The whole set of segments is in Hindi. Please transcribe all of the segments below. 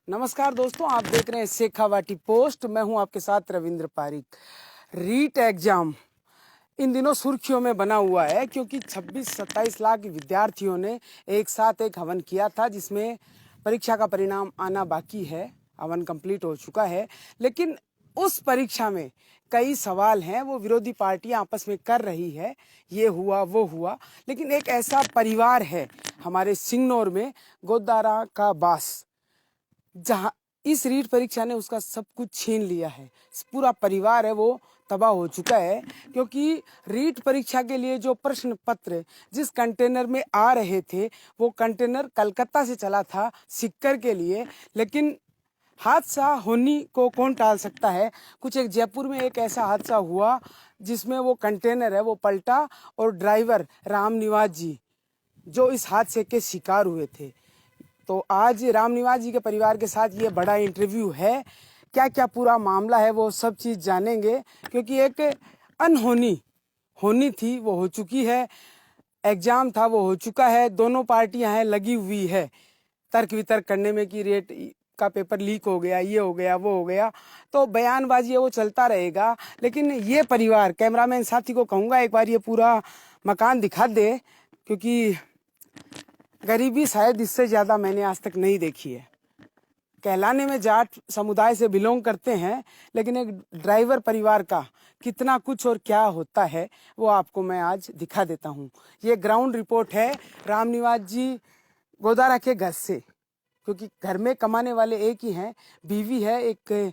नमस्कार दोस्तों, आप देख रहे हैं शेखावाटी पोस्ट। मैं हूं आपके साथ रविंद्र पारिक। रीट एग्जाम इन दिनों सुर्खियों में बना हुआ है क्योंकि 26-27 लाख विद्यार्थियों ने एक साथ एक हवन किया था, जिसमें परीक्षा का परिणाम आना बाकी है। हवन कंप्लीट हो चुका है, लेकिन उस परीक्षा में कई सवाल हैं वो विरोधी पार्टियां आपस में कर रही है, ये हुआ वो हुआ। लेकिन एक ऐसा परिवार है हमारे सिंगनौर में, गोदारा का बास, जहाँ इस रीट परीक्षा ने उसका सब कुछ छीन लिया है। पूरा परिवार है वो तबाह हो चुका है, क्योंकि रीट परीक्षा के लिए जो प्रश्न पत्र जिस कंटेनर में आ रहे थे, वो कंटेनर कलकत्ता से चला था सिक्कर के लिए। लेकिन हादसा होने को कौन टाल सकता है। कुछ एक जयपुर में एक ऐसा हादसा हुआ जिसमें वो कंटेनर है वो पलटा और ड्राइवर राम निवास जी जो इस हादसे के शिकार हुए थे। तो आज रामनिवास जी के परिवार के साथ ये बड़ा इंटरव्यू है। क्या क्या पूरा मामला है वो सब चीज़ जानेंगे, क्योंकि एक अनहोनी होनी थी वो हो चुकी है, एग्जाम था वो हो चुका है। दोनों पार्टियां हैं लगी हुई है तर्क वितर्क करने में कि रेट का पेपर लीक हो गया, ये हो गया वो हो गया, तो बयानबाजी है वो चलता रहेगा। लेकिन ये परिवार, कैमरामैन साथी को कहूँगा एक बार ये पूरा मकान दिखा दे, क्योंकि गरीबी शायद इससे ज़्यादा मैंने आज तक नहीं देखी है। कहलाने में जाट समुदाय से बिलोंग करते हैं, लेकिन एक ड्राइवर परिवार का कितना कुछ और क्या होता है वो आपको मैं आज दिखा देता हूँ। ये ग्राउंड रिपोर्ट है रामनिवास जी गोदारा के घर से, क्योंकि घर में कमाने वाले एक ही हैं, बीवी है, एक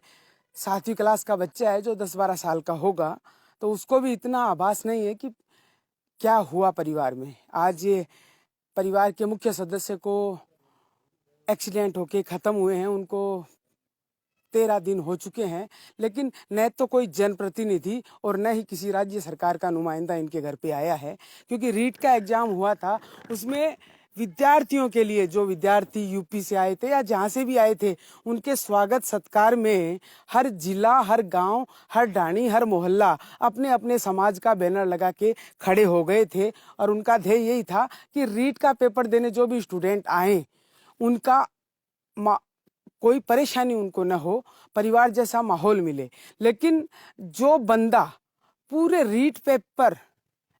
7वीं क्लास का बच्चा है जो 10-12 साल का होगा, तो उसको भी इतना आभास नहीं है कि क्या हुआ परिवार में। आज ये परिवार के मुख्य सदस्य को एक्सीडेंट होके ख़त्म हुए हैं, उनको 13 दिन हो चुके हैं, लेकिन न तो कोई जनप्रतिनिधि और न ही किसी राज्य सरकार का नुमाइंदा इनके घर पे आया है। क्योंकि रीट का एग्ज़ाम हुआ था, उसमें विद्यार्थियों के लिए, जो विद्यार्थी यूपी से आए थे या जहाँ से भी आए थे, उनके स्वागत सत्कार में हर जिला, हर गांव, हर ढाणी, हर मोहल्ला अपने अपने समाज का बैनर लगा के खड़े हो गए थे। और उनका ध्येय यही था कि रीट का पेपर देने जो भी स्टूडेंट आए उनका कोई परेशानी उनको न हो, परिवार जैसा माहौल मिले। लेकिन जो बंदा पूरे रीट पेपर,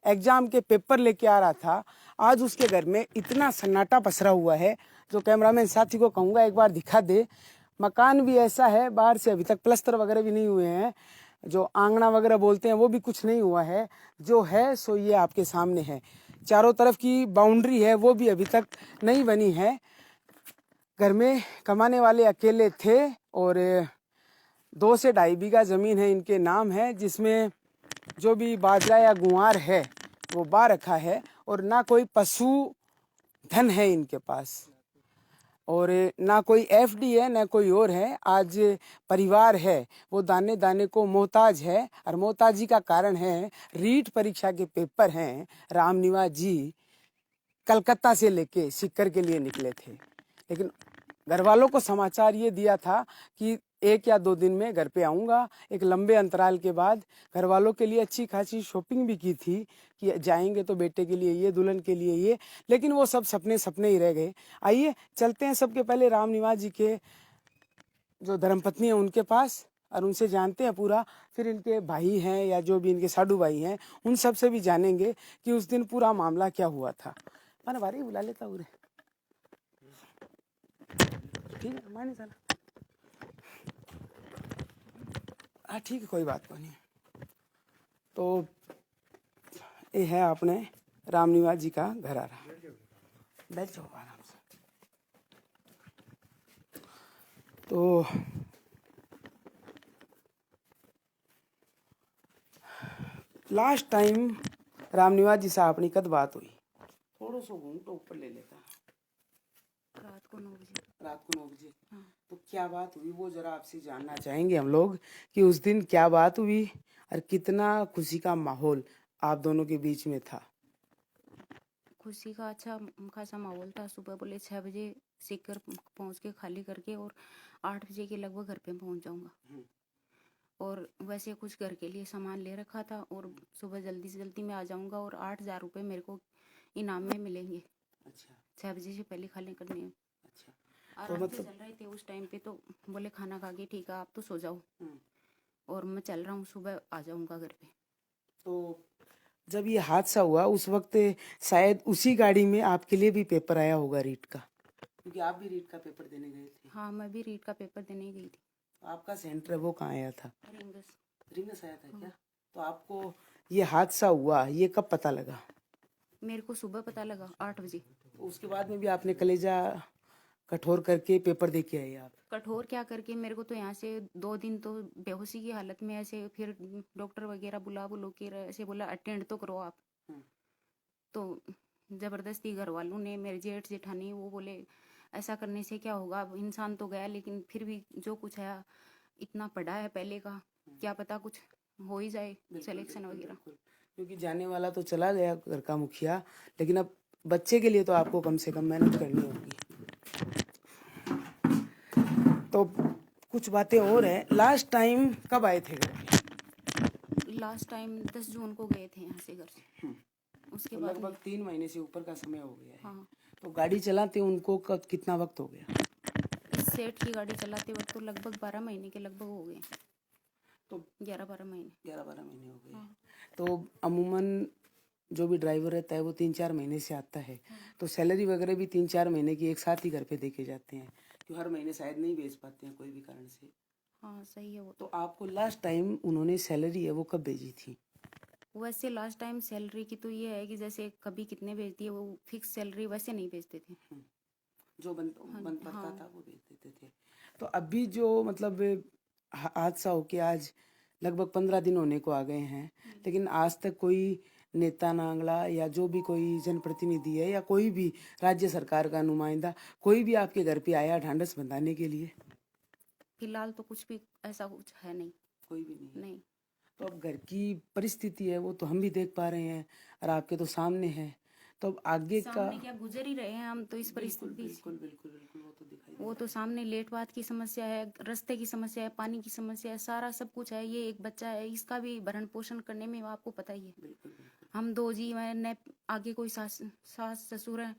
एग्जाम के पेपर लेके आ रहा था, आज उसके घर में इतना सन्नाटा पसरा हुआ है, जो कैमरामैन साथी को कहूँगा एक बार दिखा दे। मकान भी ऐसा है, बाहर से अभी तक प्लस्तर वगैरह भी नहीं हुए हैं, जो आंगना वगैरह बोलते हैं वो भी कुछ नहीं हुआ है। जो है सो ये आपके सामने है। चारों तरफ की बाउंड्री है वो भी अभी तक नहीं बनी है। घर में कमाने वाले अकेले थे और 2 से 2.5 बीघा ज़मीन है इनके नाम है, जिसमें जो भी बाजरा या गुआर है वो बा रखा है, और ना कोई पशु धन है इनके पास, और ना कोई एफडी है ना कोई और है। आज परिवार है वो दाने दाने को मोहताज है, और मोहताजी का कारण है रीट परीक्षा के पेपर हैं। रामनिवास जी कलकत्ता से लेके सिक्कर के लिए निकले थे, लेकिन घर वालों को समाचार ये दिया था कि 1 या 2 दिन में घर पे आऊँगा। एक लंबे अंतराल के बाद घर वालों के लिए अच्छी खासी शॉपिंग भी की थी कि जाएंगे तो बेटे के लिए ये, दुल्हन के लिए ये, लेकिन वो सब सपने सपने ही रह गए। आइए चलते हैं सबके पहले रामनिवास जी के जो धर्मपत्नी है उनके पास, और उनसे जानते हैं पूरा। फिर इनके भाई हैं या जो भी इनके साडू भाई हैं, उन सब से भी जानेंगे कि उस दिन पूरा मामला क्या हुआ था। मैंने बारी बुला लेता उरे, ठीक है माने चला, हाँ ठीक है कोई बात नहीं। तो ये है अपने रामनिवास जी का घर आ रहा, बैठ जाओ आराम से। तो लास्ट टाइम रामनिवास जी साहब अपनी कद बात हुई, थोड़ा सा घूंघट ऊपर ले लेता, रात को 9 बजे। रात को 9 बजे। हाँ। तो क्या बात हुई वो जरा आपसे जानना चाहेंगे हम लोग, कि उस दिन क्या बात हुई और कितना खुशी का माहौल आप दोनों के बीच में था। खुशी का अच्छा खासा माहौल था। सुबह बोले 6 बजे सीकर पहुंच के खाली करके और 8 बजे के लगभग घर पे पहुंच जाऊंगा। और वैसे कुछ घर के लिए सामान ले रखा था, और सुबह जल्दी से जल्दी मैं आ जाऊंगा और 8,000 रुपये मेरे को इनाम में मिलेंगे। अच्छा 6 बजे से पहले खाली करने हैं। अच्छा, आराम से चल रहे थे उस टाइम पे, तो बोले खाना खा के ठीक है आप तो सो जाओ, और मैं चल रहा हूँ, सुबह आ जाऊंगा घर पे। तो जब ये हादसा हुआ उस वक्त शायद उसी गाड़ी में आपके लिए भी पेपर आया होगा रीट का, क्योंकि आप भी रीट का पेपर देने गए थे। हाँ, मैं भी रीट का पेपर देने गई थी। तो आपका सेंटर वो कहाँ आया था? रिंगस। रिंगस आया था क्या? तो आपको ये हादसा हुआ ये कब पता लगा? मेरे को सुबह पता लगा 8 बजे। तो उसके बाद में भी आपने कलेजा कठोर करके पेपर दे के आए आप? कठोर क्या करके, मेरे को तो यहाँ से 2 दिन तो बेहोशी की हालत में ऐसे, फिर डॉक्टर वगैरह बुला बुलो के ऐसे बोला अटेंड तो करो आप। तो जबरदस्ती घर वालों ने, मेरे जेठ जेठानी, वो बोले ऐसा करने से क्या होगा, अब इंसान तो गया, लेकिन फिर भी जो कुछ है इतना पढ़ा है पहले का, क्या पता कुछ हो ही जाए सिलेक्शन वगैरह। क्योंकि जाने वाला तो चला गया घर का मुखिया, लेकिन अब बच्चे के लिए तो आपको कम से कम मेहनत करनी होगी। तो कुछ बातें और हैं, लास्ट टाइम कब आए थे घर पे? लास्ट टाइम 10 जून को गए थे यहाँ से घर से। उसके तो बाद लगभग 3 महीने से ऊपर का समय हो गया है। हाँ, तो गाड़ी चलाते उनको कब कितना वक्त हो गया? इस सेठ की गाड़ी चलाते वक्त तो लगभग 12 महीने के लगभग हो गए। तो 11-12 महीने। 11-12 महीने हो गए। हाँ। तो अमूमन जो भी ड्राइवर रहता है वो 3-4 महीने से आता है, तो सैलरी वगैरह भी 3-4 महीने की एक साथ ही घर पे देके जाते हैं, क्यों हर महीने शायद नहीं भेज पाते हैं कोई भी कारण से। हाँ सही है वो तो आपको लास्ट टाइम उन्होंने सैलरी है वो कब भेजी थी? वैसे लास्ट टाइम सैलरी की तो ये है कि जैसे कभी कितने भेजती है, वो फिक्स सैलरी वैसे नहीं भेजते थे। जो बन पड़ता हाँ। था वो भेज देते थे। तो अभी जो मतलब हादसा हो के आज लगभग 15 दिन होने को आ गए हैं, लेकिन आज तक कोई नेता नांगला या जो भी कोई जनप्रतिनिधि है या कोई भी राज्य सरकार का नुमाइंदा कोई भी आपके घर पे आया ढांढस बंधाने के लिए? फिलहाल तो कुछ भी ऐसा कुछ है नहीं। कोई भी नहीं। नहीं। तो अब घर की परिस्थिति है वो तो हम भी देख पा रहे हैं और आपके तो सामने है, तो अब आगे का सामने क्या गुजर ही रहे हैं हम तो इस परिस्थिति से। बिल्कुल बिल्कुल बिल्कुल वो तो दिखाई वो तो सामने लेट बात की समस्या है, रास्ते की समस्या है, पानी की समस्या है, सारा सब कुछ है। ये एक बच्चा है, इसका भी भरण पोषण करने में आपको पता ही है। बिल्कुल बिल्कुल हम दो जी हैं, न आगे कोई सास ससुर है,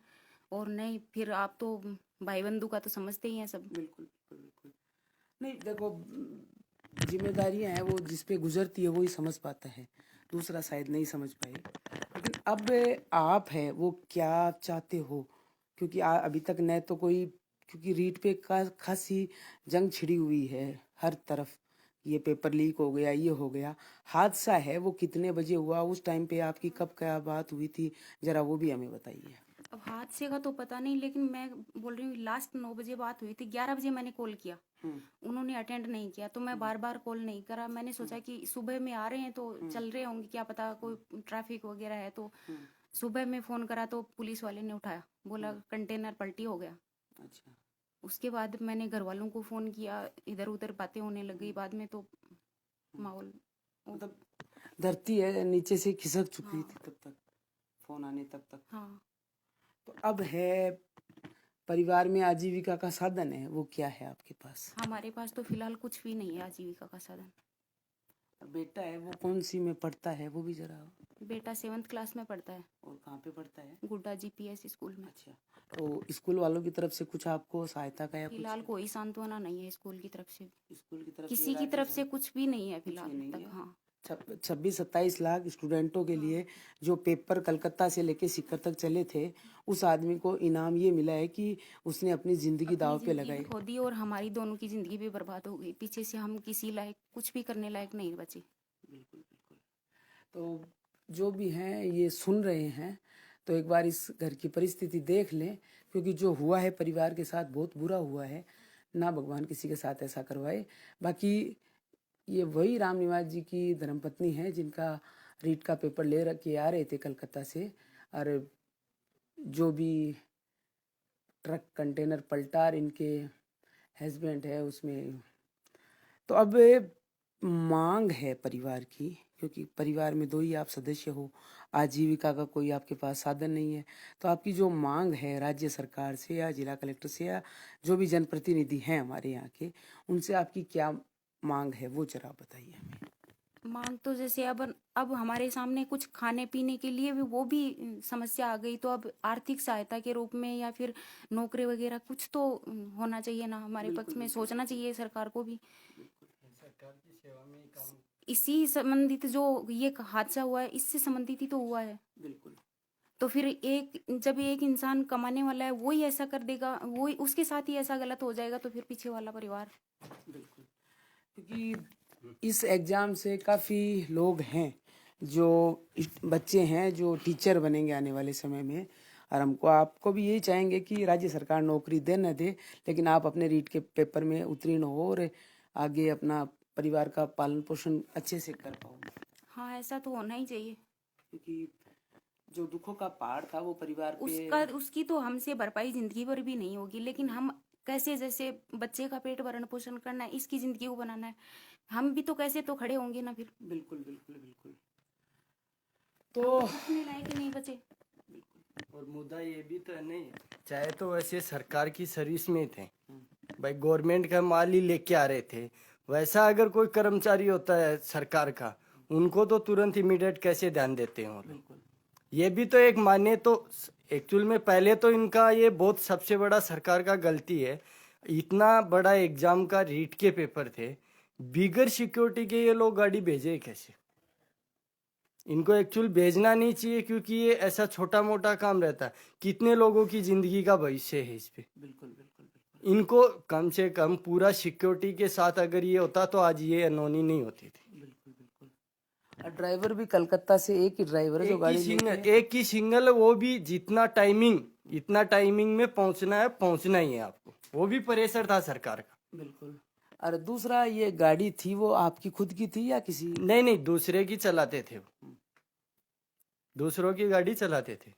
और नहीं फिर आप तो भाई बंधु का तो समझते ही हैं सब। बिल्कुल बिल्कुल बिल्कुल। नहीं देखो, जिम्मेदारियां हैं वो जिस पे गुजरती है वो ही समझ पाता है, दूसरा शायद नहीं समझ पाए। लेकिन अब आप है वो क्या चाहते हो? क्योंकि अभी तक न तो कोई, क्योंकि रीट पे खासी जंग छिड़ी हुई है हर तरफ, ये पेपर लीक हो गया, ये हो गया, हादसा है वो कितने बजे हुआ, उस टाइम पे आपकी कब क्या बात हुई थी, जरा वो भी हमें बताइए। अब हादसे का तो पता नहीं, लेकिन मैं बोल रही हूँ लास्ट 9 बजे बात हुई थी। 11 बजे मैंने कॉल किया, उन्होंने अटेंड नहीं किया, तो मैं बार बार कॉल नहीं करा। मैंने सोचा कि सुबह में आ रहे हैं तो चल रहे होंगे, क्या पता कोई ट्रैफिक वगैरह है। तो सुबह में फोन करा तो पुलिस वाले ने उठाया, बोला कंटेनर पलटी हो गया। अच्छा। उसके बाद मैंने घर वालों को फोन किया, इधर उधर बातें होने लगी। बाद में तो माहौल मतलब धरती है नीचे से खिसक चुकी थी तब तक, फोन आने तब तक। हाँ। तो अब है परिवार में आजीविका का साधन है वो क्या है आपके पास? हमारे पास तो फिलहाल कुछ भी नहीं है आजीविका का साधन। बेटा है वो कौन सी में पढ़ता है वो भी जरा? बेटा 7th क्लास में पढ़ता है। और कहाँ पे पढ़ता है? गुड्डा जीपीएस स्कूल में। अच्छा। तो स्कूल वालों की तरफ से कुछ आपको सहायता का या फिलहाल कोई सांत्वना नहीं है स्कूल की तरफ से, स्कूल की तरफ किसी की तरफ से कुछ भी नहीं है फिलहाल नहीं तक। है? हाँ। 26-27 लाख स्टूडेंटों के लिए जो पेपर कलकत्ता से लेके सीकर तक चले थे, उस आदमी को इनाम ये मिला है कि उसने अपनी जिंदगी दांव पे लगाई। खो दी, और हमारी दोनों की जिंदगी भी बर्बाद हो गई। पीछे से हम किसी लायक कुछ भी करने लायक नहीं बचे। बिल्कुल बिल्कुल। तो जो भी हैं ये सुन रहे हैं तो एक बार इस घर की परिस्थिति देख लें, क्योंकि जो हुआ है परिवार के साथ बहुत बुरा हुआ है, ना भगवान किसी के साथ ऐसा करवाए। बाकी ये वही राम निवास जी की धर्मपत्नी है जिनका रीट का पेपर ले के आ रहे थे कलकत्ता से, और जो भी ट्रक कंटेनर पलटा और इनके हस्बैंड है उसमें। तो अब मांग है परिवार की, क्योंकि परिवार में दो ही आप सदस्य हो, आजीविका का कोई आपके पास साधन नहीं है, तो आपकी जो मांग है राज्य सरकार से या जिला कलेक्टर से या जो भी जनप्रतिनिधि हैं हमारे यहाँ के, उनसे आपकी क्या मांग है वो जरा बताइए हमें। मांग तो जैसे अब हमारे सामने कुछ खाने पीने के लिए भी वो भी समस्या आ गई, तो अब आर्थिक सहायता के रूप में या फिर नौकरी वगैरह कुछ तो होना चाहिए ना हमारे पक्ष में, सोचना चाहिए सरकार को भी। सरकार की सेवा में ही काम। इसी संबंधित जो ये हादसा हुआ है इससे संबंधित ही तो हुआ है। बिल्कुल तो फिर जब एक इंसान कमाने वाला है वो ही ऐसा कर देगा, वो ही उसके साथ ही ऐसा गलत हो जाएगा, तो फिर पीछे वाला परिवार। बिल्कुल। क्योंकि इस एग्ज़ाम से काफ़ी लोग हैं जो बच्चे हैं जो टीचर बनेंगे आने वाले समय में, और आपको भी यही चाहेंगे कि राज्य सरकार नौकरी दे न दे, लेकिन आप अपने रीट के पेपर में उत्तीर्ण हो और आगे अपना परिवार का पालन पोषण अच्छे से कर पाओ। हाँ, ऐसा तो होना ही चाहिए। क्योंकि जो दुखों का पहाड़ था वो परिवार पे उसकी तो हमसे भरपाई जिंदगी भर भी नहीं होगी, लेकिन हम कैसे, जैसे बच्चे का पेट भरण पोषण करना है, इसकी जिंदगी को बनाना है, हम भी तो कैसे तो खड़े होंगे ना फिर। बिल्कुल बिल्कुल बिल्कुल। तो तो अपने लायक नहीं बचे। और मुद्दा ये भी तो है नहीं, चाहे तो वैसे सरकार की सर्विस में थे भाई, गवर्नमेंट का माल ही लेके आ रहे थे, वैसा अगर कोई कर्मचारी होता है सरकार का, उनको तो तुरंत इमीडिएट कैसे ध्यान देते हैं वो लोग। बिल्कुल ये भी तो एक मान्य तो एक्चुअल में पहले तो इनका ये बहुत सबसे बड़ा सरकार का गलती है। इतना बड़ा एग्जाम का रीट के पेपर थे, बिगर सिक्योरिटी के ये लोग गाड़ी भेजे कैसे? इनको एक्चुअल भेजना नहीं चाहिए, क्योंकि ये ऐसा छोटा मोटा काम रहता है, कितने लोगों की जिंदगी का भविष्य है इस पे। बिल्कुल बिल्कुल बिल्कुल इनको कम से कम पूरा सिक्योरिटी के साथ अगर ये होता तो आज ये अनहोनी नहीं होती थी। बिल्कुल बिल्कुल। और ड्राइवर भी कलकत्ता से एक ही ड्राइवर है जो गाड़ी एक ही सिंगल, वो भी जितना टाइमिंग में पहुंचना है, पहुंचना ही है आपको, वो भी प्रेशर था सरकार का। बिल्कुल। और दूसरा, ये गाड़ी थी वो आपकी खुद की थी या किसी? नहीं, दूसरे की चलाते थे वो, दूसरों की गाड़ी चलाते थे।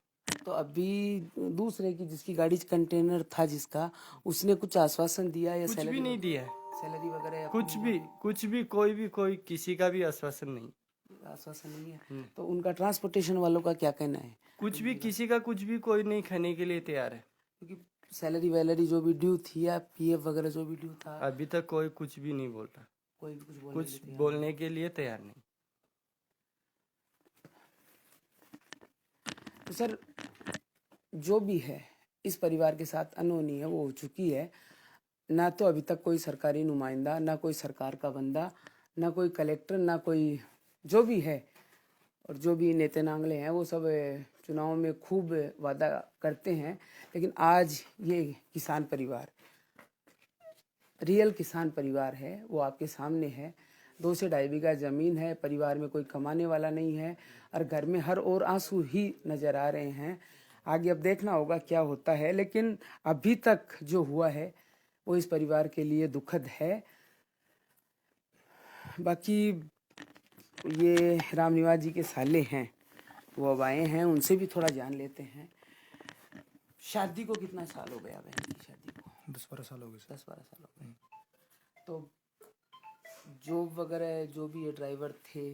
तो अभी दूसरे की जिसकी गाड़ी कंटेनर था जिसका, उसने कुछ आश्वासन दिया या कुछ भी नहीं दिया है, सैलरी वगैरह कुछ भी कोई किसी का भी आश्वासन नहीं। आश्वासन नहीं है? तो उनका ट्रांसपोर्टेशन वालों का क्या कहना है? कुछ भी किसी का कुछ भी कोई नहीं खाने के लिए तैयार है। क्योंकि सैलरी वैलरी जो भी ड्यू थी या पीएफ वगैरह जो भी ड्यू था, अभी तक कोई कुछ भी नहीं बोल रहा, कोई भी कुछ बोलने के लिए तैयार नहीं। तो सर, जो भी है इस परिवार के साथ अनहोनी है वो हो चुकी है। ना तो अभी तक कोई सरकारी नुमाइंदा, ना कोई सरकार का बंदा, ना कोई कलेक्टर, ना कोई जो भी है, और जो भी नेते नांगले हैं वो सब चुनाव में खूब वादा करते हैं, लेकिन आज ये किसान परिवार, रियल किसान परिवार है, वो आपके सामने है। 2 से 2.5 बीघा ज़मीन है, परिवार में कोई कमाने वाला नहीं है, और घर में हर ओर आंसू ही नज़र आ रहे हैं। आगे अब देखना होगा क्या होता है, लेकिन अभी तक जो हुआ है वो इस परिवार के लिए दुखद है। बाकी ये रामनिवास जी के साले हैं, वो अब आए हैं, उनसे भी थोड़ा जान लेते हैं। शादी को कितना साल हो गया बहन की शादी को? 10-12 साल हो गए सर। 10-12 साल हो गए। तो जॉब वगैरह जो भी ये ड्राइवर थे,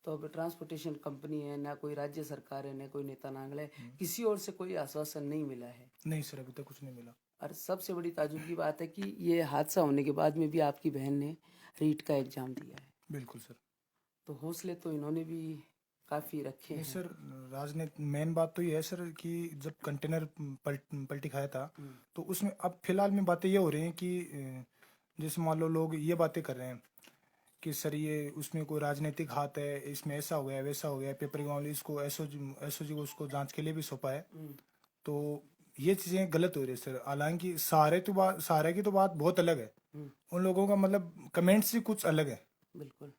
तो अब ट्रांसपोर्टेशन कंपनी है, ना कोई राज्य सरकार है, ना कोई नेता नांगले, किसी और से कोई आश्वासन नहीं मिला है? नहीं सर, अभी तक कुछ नहीं मिला। और सबसे बड़ी ताजुब की बात है कि ये हादसा होने के बाद में भी आपकी बहन ने रीट का एग्जाम दिया है। बिल्कुल सर। तो हौसले तो इन्होंने भी काफ़ी रखे नहीं हैं। सर, राजनीति मेन बात तो ये है सर कि जब कंटेनर पलटी खाया था, तो उसमें अब फिलहाल में बातें ये हो रही हैं कि जैसे मान लो लोग ये बातें कर रहे हैं कि सर ये उसमें कोई राजनीतिक हाथ है, इसमें ऐसा हो गया वैसा हो गया, पेपर गाँव इसको एसओजी को उसको जांच के लिए भी सौंपा है। तो ये चीज़ें गलत हो रही है सर। हालांकि सारे की तो बात बहुत अलग है, उन लोगों का मतलब कमेंट्स ही कुछ अलग है। बिल्कुल।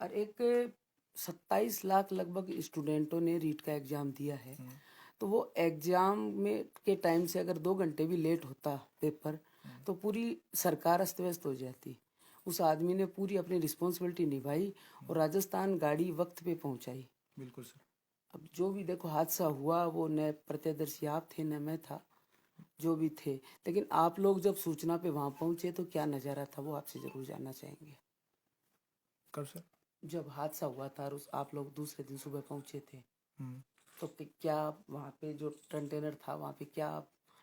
और एक 27 लाख लगभग स्टूडेंटों ने रीट का एग्ज़ाम दिया है, तो वो एग्ज़ाम में के टाइम से अगर 2 घंटे भी लेट होता पेपर, तो पूरी सरकार अस्त व्यस्त हो जाती। उस आदमी ने पूरी अपनी रिस्पॉन्सिबिलिटी निभाई और राजस्थान गाड़ी वक्त पे पहुंचाई। बिल्कुल सर। अब जो भी देखो हादसा हुआ, वो न प्रत्यदर्शी आप थे न मैं था, जो भी थे, लेकिन आप लोग जब सूचना पे वहां पहुंचे तो क्या नज़ारा था वो आपसे ज़रूर जानना चाहेंगे। कब सर? जब हादसा हुआ था और आप लोग दूसरे दिन सुबह पहुंचे थे, तो क्या वहाँ पे जो कंटेनर था वहाँ पे क्या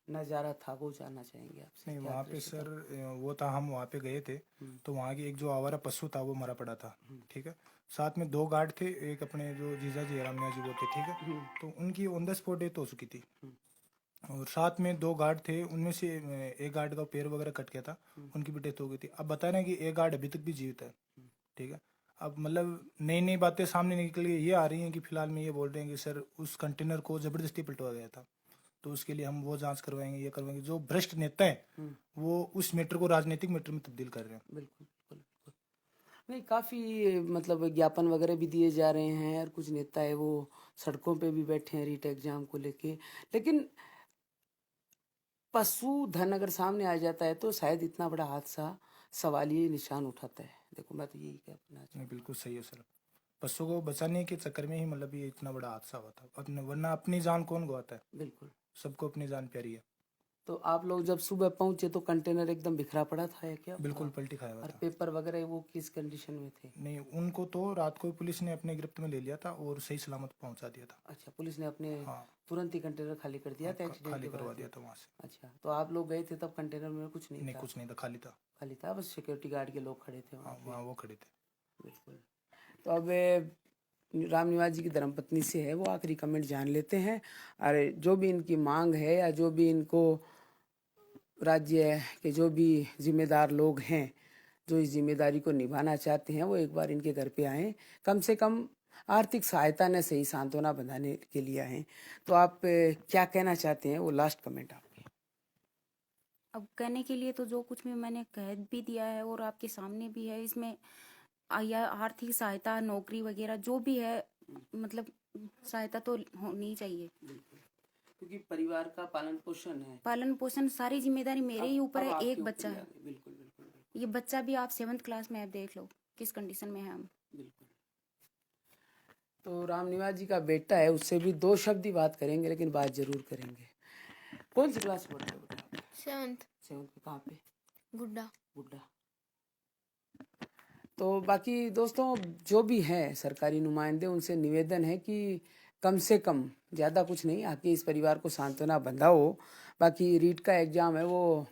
नज़ारा था वो जानना चाहेंगे आपसे। नहीं क्या वहाँ पे दृश्य था? सर वो था, हम वहाँ पे गए थे तो वहाँ की एक जो आवारा पशु था वो मरा पड़ा था, ठीक है। साथ में 2 गार्ड थे, एक अपने जो जीजा जी रामनिया जी वो थे, ठीक है। तो उनकी ऑन द स्पॉट डेथ हो चुकी थी। और साथ में 2 गार्ड थे, उनमें से एक गार्ड का पैर वगैरह कट गया था, उनकी भी डेथ हो गई थी। अब बता रहे हैं कि एक गार्ड अभी तक भी जीवित है, ठीक है। अब मतलब नई नई बातें सामने निकल के ये आ रही हैं कि फिलहाल में ये बोल रहे हैं कि सर उस कंटेनर को जबरदस्ती पलटवाया गया था, तो उसके लिए हम वो जांच करवाएंगे, ये करवाएंगे। जो भ्रष्ट नेता है वो उस मैटर को राजनीतिक मैटर में तब्दील कर रहे हैं। बिल्कुल बिल्कुल बिल्कुल। नहीं, काफ़ी मतलब ज्ञापन वगैरह भी दिए जा रहे हैं और कुछ नेता है वो सड़कों पे भी बैठे हैं रीट एग्जाम को लेके। लेकिन पशुधन अगर सामने आ जाता है तो शायद इतना बड़ा हादसा सवालिया निशान उठाता है। देखो मैं तो यही कहना नहीं चाहूँ। बिल्कुल सही है सर, पशु को बचाने के चक्कर में ही मतलब ये इतना बड़ा हादसा हुआ था। अपने वरना अपनी जान कौन गवाता है, बिल्कुल। सबको अपनी जान प्यारी है। तो आप लोग जब सुबह पहुंचे तो कंटेनर एकदम बिखरा पड़ा था या क्या? बिल्कुल पलटी खाया हुआ और था। पेपर वगैरह वो किस कंडीशन में थे? नहीं उनको तो रात को ही पुलिस ने अपने गिरफ्त में ले लिया था और सही सलामत पहुंचा दिया था। अच्छा, पुलिस ने अपने हाँ, तुरंत ही कंटेनर खाली कर दिया था एक्सीडेंट खाली के करवा बाद दिया ही? था वहां से। अच्छा, तो आप लोग गए थे तब कंटेनर में कुछ नहीं नहीं था? कुछ नहीं था, खाली था। खाली था, बस सिक्योरिटी गार्ड के लोग खड़े थे वहाँ हाँ पे। वहाँ वो खड़े थे। बिल्कुल। तो अब राम निवास जी की धर्मपत्नी से है वो आखिरी कमेंट जान लेते हैं। अरे जो भी इनकी मांग है या जो भी इनको राज्य के जो भी जिम्मेदार लोग हैं जो इस जिम्मेदारी को निभाना चाहते हैं वो एक बार इनके घर पे आएँ, कम से कम आर्थिक सहायता न सही सांत्वना बनाने के लिए आएँ। तो आप क्या कहना चाहते हैं, वो लास्ट कमेंट आपके। अब कहने के लिए तो जो कुछ भी मैंने कह भी दिया है और आपके सामने भी है, इसमें या आर्थिक सहायता, नौकरी वगैरह जो भी है, मतलब सहायता तो होनी चाहिए। क्योंकि परिवार का पालन पोषण है। पालन पोषण सारी जिम्मेदारी मेरे ही ऊपर अब है। आपके एक ऊपर बच्चा ही आ है, गई। बिल्कुल बिल्कुल ये बच्चा भी आप 7th क्लास में, आप देख लो किस कंडीशन में है हम। बिल्कुल। तो राम निवास जी का बेटा है, उससे भी 2 शब्द ही बात करेंगे, लेकिन बात जरूर करेंगे। कौन सी क्लास में पढ़ते हो बेटा? 7th। 7th में। कहाँ पे? गुड्डा। गुड्डा। तो बाकी दोस्तों जो भी हैं सरकारी नुमाइंदे, उनसे निवेदन है कि कम से कम, ज़्यादा कुछ नहीं, आके इस परिवार को सांत्वना बंधाओ। बाकी रीट का एग्ज़ाम है वो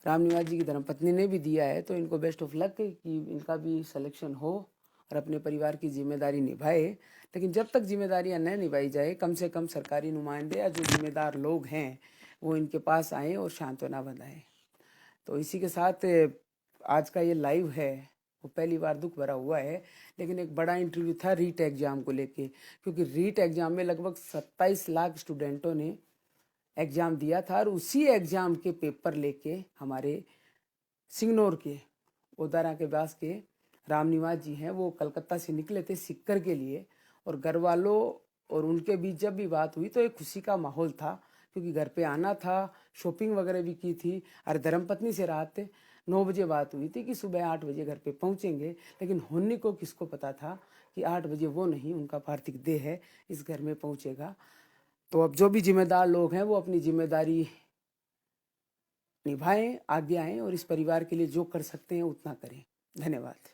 राम निवास जी की धर्मपत्नी ने भी दिया है, तो इनको बेस्ट ऑफ लक कि इनका भी सिलेक्शन हो और अपने परिवार की जिम्मेदारी निभाए। लेकिन जब तक जिम्मेदारियां न निभाई जाए, कम से कम सरकारी नुमाइंदे या जो जिम्मेदार लोग हैं वो इनके पास आएँ और सांत्वना बंधाएं। तो इसी के साथ आज का ये लाइव है वो पहली बार दुख भरा हुआ है, लेकिन एक बड़ा इंटरव्यू था रीट एग्ज़ाम को लेके, क्योंकि रीट एग्ज़ाम में लगभग 27 लाख स्टूडेंटों ने एग्ज़ाम दिया था और उसी एग्ज़ाम के पेपर लेके हमारे सिंगनौर के ओदारा के पास के राम निवास जी हैं, वो कलकत्ता से निकले थे सिक्कर के लिए। और घर वालों और उनके बीच जब भी बात हुई तो एक खुशी का माहौल था, क्योंकि घर पे आना था, शॉपिंग वगैरह भी की थी। और धर्मपत्नी से रात 9 बजे बात हुई थी कि सुबह 8 बजे घर पे पहुंचेंगे, लेकिन होने को किसको पता था कि 8 बजे वो नहीं, उनका पार्थिव देह है इस घर में पहुंचेगा। तो अब जो भी जिम्मेदार लोग हैं वो अपनी जिम्मेदारी निभाएं, आगे आएं और इस परिवार के लिए जो कर सकते हैं उतना करें। धन्यवाद।